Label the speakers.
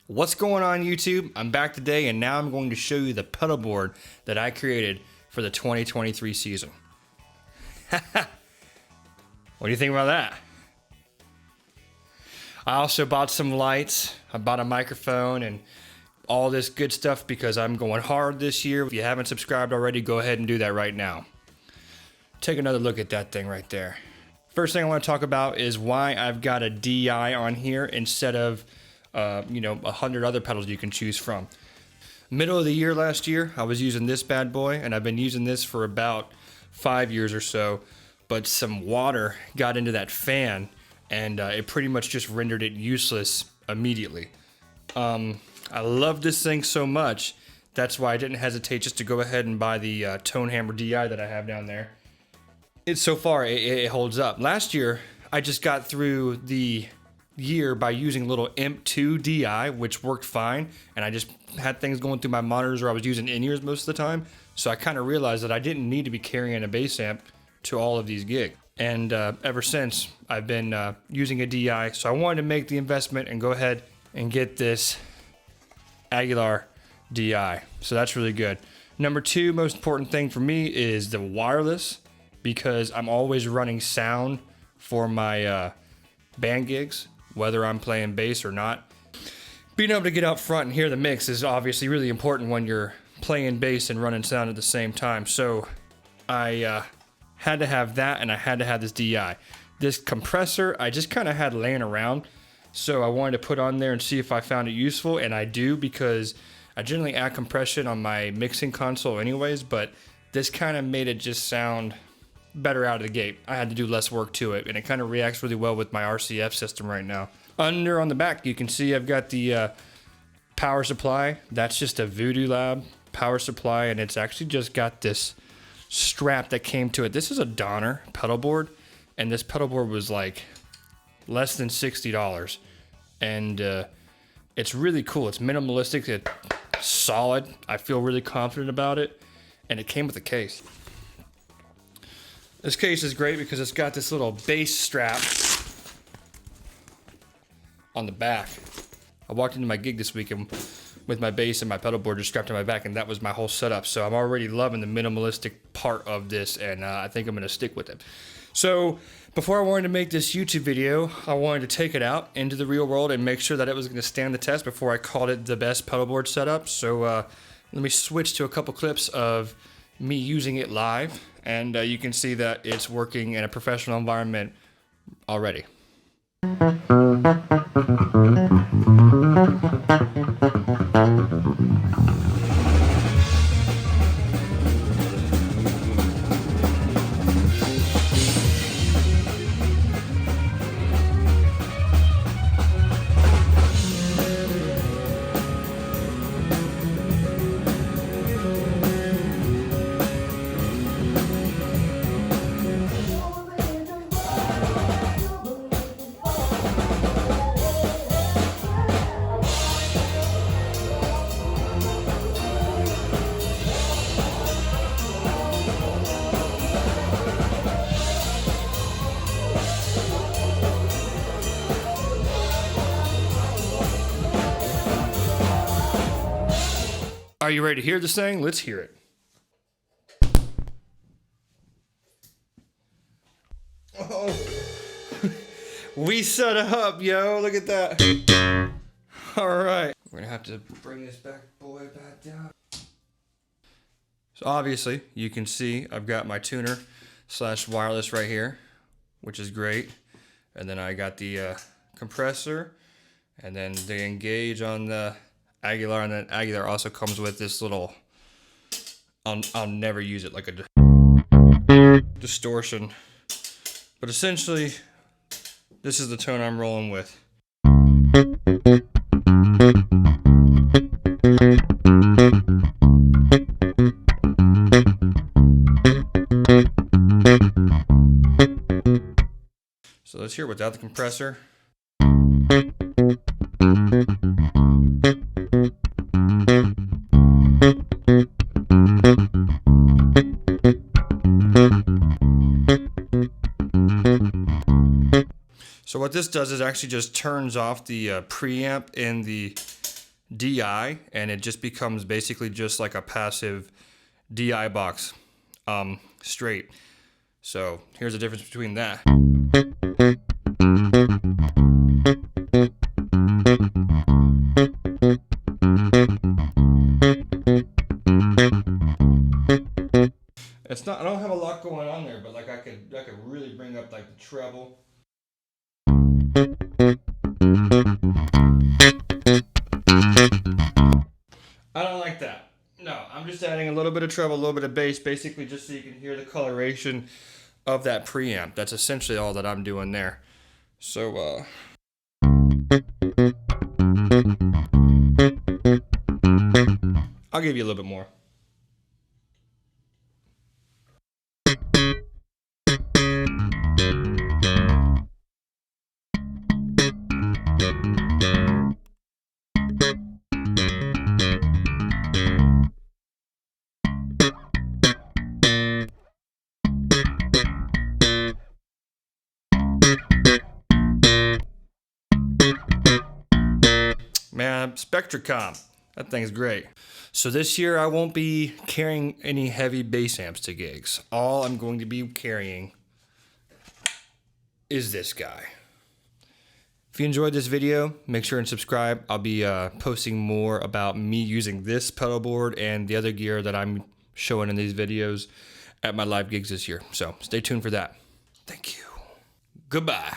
Speaker 1: What's going on YouTube? I'm back today and now I'm going to show you the pedal board that I created for the 2023 season. What do you think about that? I also bought some lights, I bought a microphone and all this good stuff because I'm going hard this year. If you haven't subscribed already, go ahead and do that right now. Take another look at that thing right there. First thing I want to talk about is why I've got a DI on here instead of 100 other pedals you can choose from. Middle of the year last year, I was using this bad boy, and I've been using this for about 5 years or so, but some water got into that fan, and it pretty much just rendered it useless immediately. I love this thing so much, that's why I didn't hesitate just to go ahead and buy the Tone Hammer DI that I have down there. So far, it holds up. Last year, I just got through the year by using a little Imp 2 DI, which worked fine, and I just had things going through my monitors, or I was using in-ears most of the time, so I kind of realized that I didn't need to be carrying a bass amp to all of these gigs. And ever since, I've been using a DI, so I wanted to make the investment and go ahead and get this Aguilar DI, so that's really good. Number two most important thing for me is the wireless, because I'm always running sound for my band gigs, whether I'm playing bass or not. Being able to get out front and hear the mix is obviously really important when you're playing bass and running sound at the same time. So I had to have that, and I had to have this DI. This compressor I just kind of had laying around, so I wanted to put on there and see if I found it useful, and I do, because I generally add compression on my mixing console anyways, but this kind of made it just sound better out of the gate. I had to do less work to it, and it kind of reacts really well with my RCF system right now. Under on the back, you can see I've got the power supply. That's just a Voodoo Lab power supply, and it's actually just got this strap that came to it. This is a Donner pedal board, and this pedal board was like less than $60, and it's really cool. It's minimalistic, it's solid. I feel really confident about it, and it came with a case. This case is great because it's got this little bass strap on the back. I walked into my gig this weekend with my bass and my pedal board just strapped to my back, and that was my whole setup. So I'm already loving the minimalistic part of this, and I think I'm going to stick with it. So before I wanted to make this YouTube video, I wanted to take it out into the real world and make sure that it was going to stand the test before I called it the best pedal board setup. So let me switch to a couple clips of me using it live, and you can see that it's working in a professional environment already. Are you ready to hear this thing? Let's hear it. Oh, we set it up, yo. Look at that. All right. We're gonna have to bring this back down. So obviously, you can see I've got my tuner / wireless right here, which is great. And then I got the compressor, and then the engage on the Aguilar, and then Aguilar also comes with this little, I'll never use it, like a distortion, but essentially this is the tone I'm rolling with. So let's hear it without the compressor. So what this does is actually just turns off the preamp in the DI, and it just becomes basically just like a passive DI box, straight. So here's the difference between that. It's not, I don't have a lot going on there, but like I could really bring up like the treble. I don't like that. No, I'm just adding a little bit of treble, a little bit of bass, basically just so you can hear the coloration of that preamp. That's essentially all that I'm doing there. So, I'll give you a little bit more. Man, Spectracom, that thing's great. So this year I won't be carrying any heavy bass amps to gigs. All I'm going to be carrying is this guy. If you enjoyed this video, make sure and subscribe. I'll be posting more about me using this pedal board and the other gear that I'm showing in these videos at my live gigs this year. So stay tuned for that. Thank you. Goodbye.